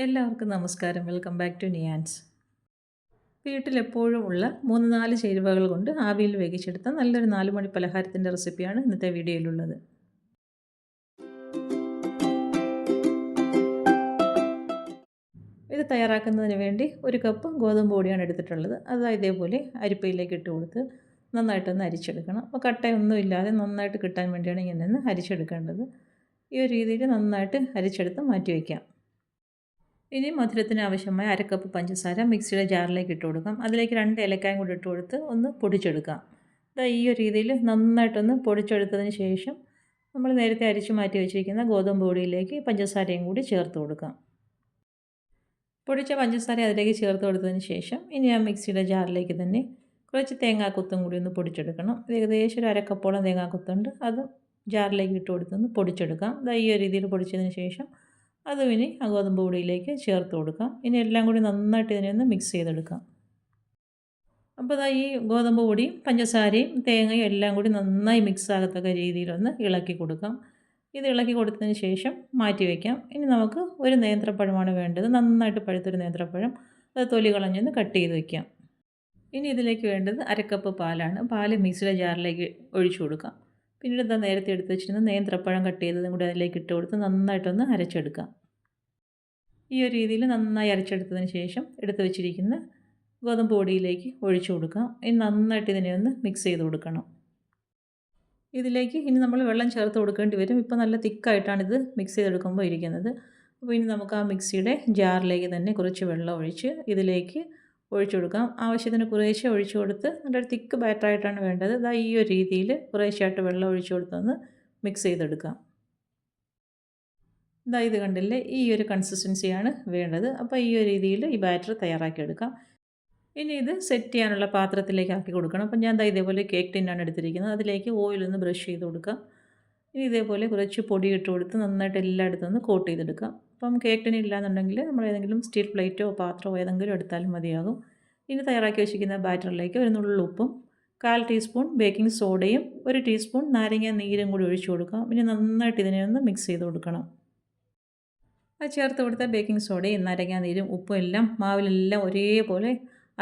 എല്ലാവർക്കും നമസ്കാരം. Welcome back to Niyans. വീട്ടിലെപ്പോഴും ഉള്ള 3-4 ചേരുവകൾ കൊണ്ട് ആവിയിൽ വേവിച്ചെടുത്ത നല്ലൊരു 4 മണി പലഹാരത്തിൻ്റെ റെസിപ്പിയാണ് ഇന്നത്തെ വീഡിയോയിലുള്ളത്. ഇത് തയ്യാറാക്കുന്നതിന് വേണ്ടി 1 കപ്പ് ഗോതമ്പ് പൊടിയാണ് എടുത്തിട്ടുള്ളത്. അത് ഇതേപോലെ അരിപ്പയിലേക്ക് ഇട്ട് കൊടുത്ത് നന്നായിട്ടൊന്ന് അരിച്ചെടുക്കണം. അപ്പോൾ കട്ടയൊന്നും ഇല്ലാതെ നന്നായിട്ട് കിട്ടാൻ വേണ്ടിയാണ് ഇങ്ങനെ അരിച്ചെടുക്കേണ്ടത്. ഈ ഒരു രീതിയിൽ നന്നായിട്ട് അരിച്ചെടുത്ത് മാറ്റി വയ്ക്കാം. ഇനി മധുരത്തിന് ആവശ്യമായ 1/2 കപ്പ് പഞ്ചസാര മിക്സിയുടെ ജാറിലേക്ക് ഇട്ട് കൊടുക്കാം. അതിലേക്ക് 2 ഏലക്കായും കൂടി ഇട്ട് കൊടുത്ത് ഒന്ന് പൊടിച്ചെടുക്കാം. ഈ ഒരു രീതിയിൽ നന്നായിട്ടൊന്ന് പൊടിച്ചെടുത്തതിന് ശേഷം നമ്മൾ നേരത്തെ അരിച്ച് മാറ്റി വെച്ചിരിക്കുന്ന ഗോതമ്പ് പൊടിയിലേക്ക് പഞ്ചസാരയും കൂടി ചേർത്ത് കൊടുക്കാം. പൊടിച്ച പഞ്ചസാര അതിലേക്ക് ചേർത്ത് കൊടുത്തതിന് ശേഷം ഇനി ആ മിക്സിയുടെ ജാറിലേക്ക് തന്നെ കുറച്ച് തേങ്ങാക്കൊത്തും കൂടി ഒന്ന് പൊടിച്ചെടുക്കണം. ഏകദേശം ഒരു 1/2 കപ്പോളം തേങ്ങാക്കൊത്തുണ്ട്. അത് ജാറിലേക്ക് ഇട്ട് കൊടുത്തൊന്ന് പൊടിച്ചെടുക്കാം. ഈ ഒരു രീതിയിൽ പൊടിച്ചതിന് ശേഷം അതും ഇനി ആ ഗോതമ്പ് പൊടിയിലേക്ക് ചേർത്ത് കൊടുക്കാം. ഇനി എല്ലാം കൂടി നന്നായിട്ട് ഇതിനെ ഒന്ന് മിക്സ് ചെയ്തെടുക്കാം. അപ്പോൾ ഈ ഗോതമ്പ് പൊടിയും പഞ്ചസാരയും തേങ്ങയും എല്ലാം കൂടി നന്നായി മിക്സ് ആകത്തക്ക രീതിയിലൊന്ന് ഇളക്കി കൊടുക്കാം. ഇത് ഇളക്കി കൊടുത്തതിന് ശേഷം മാറ്റി വയ്ക്കാം. ഇനി നമുക്ക് ഒരു നേന്ത്രപ്പഴമാണ് വേണ്ടത്. നന്നായിട്ട് പഴുത്തൊരു നേന്ത്രപ്പഴം. അത് തൊലി കളഞ്ഞൊന്ന് കട്ട് ചെയ്ത് വയ്ക്കാം. ഇനി ഇതിലേക്ക് വേണ്ടത് 1/2 കപ്പ് പാലാണ്. പാല് മിക്സിയുടെ ജാറിലേക്ക് ഒഴിച്ചു കൊടുക്കാം. പിന്നീട് നേരത്തെ എടുത്ത് വെച്ചിരുന്ന നേന്ത്രപ്പഴം കട്ട് ചെയ്തതും കൂടി അതിലേക്ക് ഇട്ട് കൊടുത്ത് നന്നായിട്ടൊന്ന് അരച്ചെടുക്കാം. ഈ ഒരു രീതിയിൽ നന്നായി അരച്ചെടുത്തതിന് ശേഷം എടുത്ത് വെച്ചിരിക്കുന്ന ഗോതമ്പ് പൊടിയിലേക്ക് ഒഴിച്ചു കൊടുക്കാം. ഇനി നന്നായിട്ട് ഇതിനെ ഒന്ന് മിക്സ് ചെയ്ത് കൊടുക്കണം. ഇതിലേക്ക് ഇനി നമ്മൾ വെള്ളം ചേർത്ത് കൊടുക്കേണ്ടി വരും. ഇപ്പോൾ നല്ല തിക്കായിട്ടാണ് ഇത് മിക്സ് ചെയ്തെടുക്കുമ്പോൾ ഇരിക്കുന്നത്. അപ്പോൾ ഇനി നമുക്ക് ആ മിക്സിയുടെ ജാറിലേക്ക് തന്നെ കുറച്ച് വെള്ളം ഒഴിച്ച് ഇതിലേക്ക് ഒഴിച്ചു കൊടുക്കാം. ആവശ്യത്തിന് കുറേശ്ശെ ഒഴിച്ചു കൊടുത്ത് നല്ലൊരു തിക്ക് ബാറ്ററായിട്ടാണ് വേണ്ടത്. ഈ ഒരു രീതിയിൽ കുറേശ്ശെയായിട്ട് വെള്ളം ഒഴിച്ചു കൊടുത്തൊന്ന് മിക്സ് ചെയ്തെടുക്കാം. ഇത് കണ്ടില്ലേ, ഈ ഒരു കൺസിസ്റ്റൻസിയാണ് വേണ്ടത്. അപ്പോൾ ഈ ഒരു രീതിയിൽ ഈ ബാറ്റർ തയ്യാറാക്കിയെടുക്കാം. ഇനി ഇത് സെറ്റ് ചെയ്യാനുള്ള പാത്രത്തിലേക്ക് ആക്കി കൊടുക്കണം. അപ്പോൾ ഞാൻ ഇതേപോലെ കേക്ക് ടിന്നാണ് എടുത്തിരിക്കുന്നത്. അതിലേക്ക് ഓയിലൊന്ന് ബ്രഷ് ചെയ്ത് കൊടുക്കാം. ഇനി ഇതേപോലെ കുറച്ച് പൊടി ഇട്ട് കൊടുത്ത് നന്നായിട്ട് എല്ലായിടത്തും ഒന്ന് കോട്ട് ചെയ്തെടുക്കാം. അപ്പം കേക്ക് ടിൻ ഇല്ലാന്നുണ്ടെങ്കിൽ നമ്മൾ ഏതെങ്കിലും സ്റ്റീൽ പ്ലേറ്റോ പാത്രമോ ഏതെങ്കിലും എടുത്താലും മതിയാകും. ഇനി തയ്യാറാക്കി വെച്ചിരിക്കുന്ന ബാറ്ററിലേക്ക് ഒരു നുള്ളു ഉപ്പും 1/4 ടീസ്പൂൺ ബേക്കിംഗ് സോഡയും 1 ടീസ്പൂൺ നാരങ്ങ നീരും കൂടി ഒഴിച്ചു കൊടുക്കാം. ഇനി നന്നായിട്ട് ഇതിനെ ഒന്ന് മിക്സ് ചെയ്ത് കൊടുക്കണം. അത് ചേർത്ത് കൊടുത്ത ബേക്കിംഗ് സോഡയും നാരങ്ങ നീരും ഉപ്പും എല്ലാം മാവിലെല്ലാം ഒരേപോലെ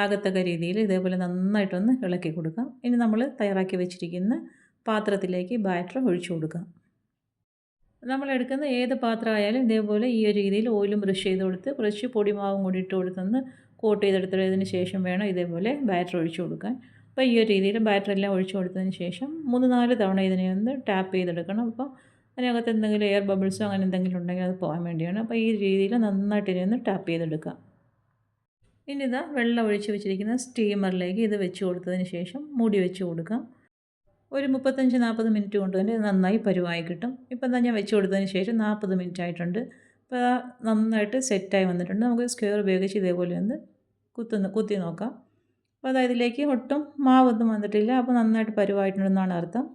ആകത്തക്ക രീതിയിൽ ഇതേപോലെ നന്നായിട്ടൊന്ന് ഇളക്കി കൊടുക്കാം. ഇനി നമ്മൾ തയ്യാറാക്കി വെച്ചിരിക്കുന്ന പാത്രത്തിലേക്ക് ബാറ്റർ ഒഴിച്ചു കൊടുക്കാം. നമ്മൾ എടുക്കുന്ന ഏത് പാത്രമായാലും ഇതേപോലെ ഈ ഒരു രീതിയിൽ ഓയിലും ബ്രഷ് ചെയ്ത് കൊടുത്ത് കുറച്ച് പൊടിമാവും കൂടി ഇട്ട് കൊടുത്തൊന്ന് കോട്ട് ചെയ്തെടുത്തതിന് ശേഷം വേണം ഇതേപോലെ ബാറ്റർ ഒഴിച്ചു കൊടുക്കാൻ. അപ്പോൾ ഈ ഒരു രീതിയിൽ ബാറ്റർ എല്ലാം ഒഴിച്ചു കൊടുത്തതിന് ശേഷം 3-4 തവണ ഇതിനെ ഒന്ന് ടാപ്പ് ചെയ്തെടുക്കണം. അപ്പോൾ അതിനകത്ത് എന്തെങ്കിലും എയർ ബബിൾസോ അങ്ങനെ എന്തെങ്കിലും ഉണ്ടെങ്കിൽ അത് പോകാൻ വേണ്ടിയാണ്. അപ്പോൾ ഈ രീതിയിൽ നന്നായിട്ട് ഇതിനെ ഒന്ന് ടാപ്പ് ചെയ്തെടുക്കാം. ഇനി വെള്ളം ഒഴിച്ച് വെച്ചിരിക്കുന്ന സ്റ്റീമറിലേക്ക് ഇത് വെച്ച് കൊടുത്തതിന് ശേഷം മൂടി വെച്ച് കൊടുക്കാം. ഒരു 35-40 മിനിറ്റ് കൊണ്ട് തന്നെ നന്നായി പരുവായി കിട്ടും. ഇപ്പം ഞാൻ വെച്ച് കൊടുത്തതിന് ശേഷം 40 മിനിറ്റ് ആയിട്ടുണ്ട്. അപ്പോൾ നന്നായിട്ട് സെറ്റായി വന്നിട്ടുണ്ട്. നമുക്ക് സ്ക്വയർ ഉപയോഗിച്ച് ഇതേപോലെ ഒന്ന് കുത്തി നോക്കാം. അപ്പോൾ ഇതിലേക്ക് ഒട്ടും മാവൊന്നും വന്നിട്ടില്ല. അപ്പോൾ നന്നായിട്ട് പരുവായിട്ടുണ്ടെന്നാണ് അർത്ഥം.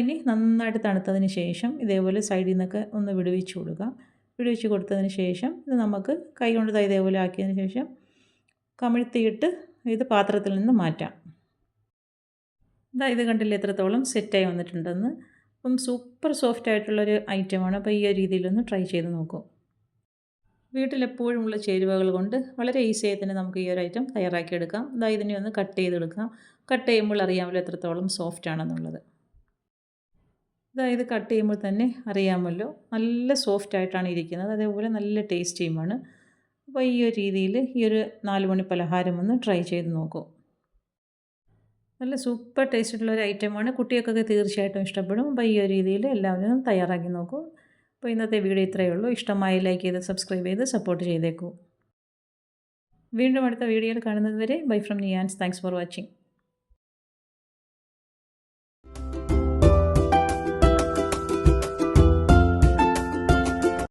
ഇനി നന്നായിട്ട് തണുത്തതിന് ശേഷം ഇതേപോലെ സൈഡിൽ നിന്നൊക്കെ ഒന്ന് വിടുവിച്ച് കൊടുക്കാം. വിടുവിച്ച് കൊടുത്തതിന് ശേഷം ഇത് നമുക്ക് കൈ കൊണ്ട് ഇതേപോലെ ആക്കിയതിന് ശേഷം കമിഴ്ത്തിയിട്ട് ഇത് പാത്രത്തിൽ നിന്ന് മാറ്റാം. ഇത് കണ്ടില്ല എത്രത്തോളം സെറ്റായി വന്നിട്ടുണ്ടെന്ന്. അപ്പം സൂപ്പർ സോഫ്റ്റ് ആയിട്ടുള്ളൊരു ഐറ്റമാണ്. അപ്പോൾ ഈ ഒരു രീതിയിലൊന്ന് ട്രൈ ചെയ്ത് നോക്കൂ. വീട്ടിലെപ്പോഴും ഉള്ള ചേരുവകൾ കൊണ്ട് വളരെ ഈസിയായി തന്നെ നമുക്ക് ഈ ഒരു ഐറ്റം തയ്യാറാക്കിയെടുക്കാം. ഇതിനെ ഒന്ന് കട്ട് ചെയ്തെടുക്കാം. കട്ട് ചെയ്യുമ്പോൾ അറിയാമല്ലോ എത്രത്തോളം സോഫ്റ്റ് ആണെന്നുള്ളത്. ഇത് കട്ട് ചെയ്യുമ്പോൾ തന്നെ അറിയാമല്ലോ നല്ല സോഫ്റ്റ് ആയിട്ടാണ് ഇരിക്കുന്നത്. അതേപോലെ നല്ല ടേസ്റ്റിയുമാണ്. അപ്പോൾ ഈ ഒരു രീതിയിൽ ഈ ഒരു 4 മണി പലഹാരം ഒന്ന് ട്രൈ ചെയ്ത് നോക്കൂ. നല്ല സൂപ്പർ ടേസ്റ്റുള്ളൊരു ഐറ്റമാണ്. കുട്ടികൾക്കൊക്കെ തീർച്ചയായിട്ടും ഇഷ്ടപ്പെടും. അപ്പോൾ ഈ ഒരു രീതിയിൽ എല്ലാവരും തയ്യാറാക്കി നോക്കൂ. അപ്പോൾ ഇന്നത്തെ വീഡിയോ ഇത്രയേ ഉള്ളൂ. ഇഷ്ടമായി ലൈക്ക് ചെയ്ത് സബ്സ്ക്രൈബ് ചെയ്ത് സപ്പോർട്ട് ചെയ്തേക്കൂ. വീണ്ടും അടുത്ത വീഡിയോയിൽ കാണുന്നത് വരെ bye from Niyans. Thanks for watching.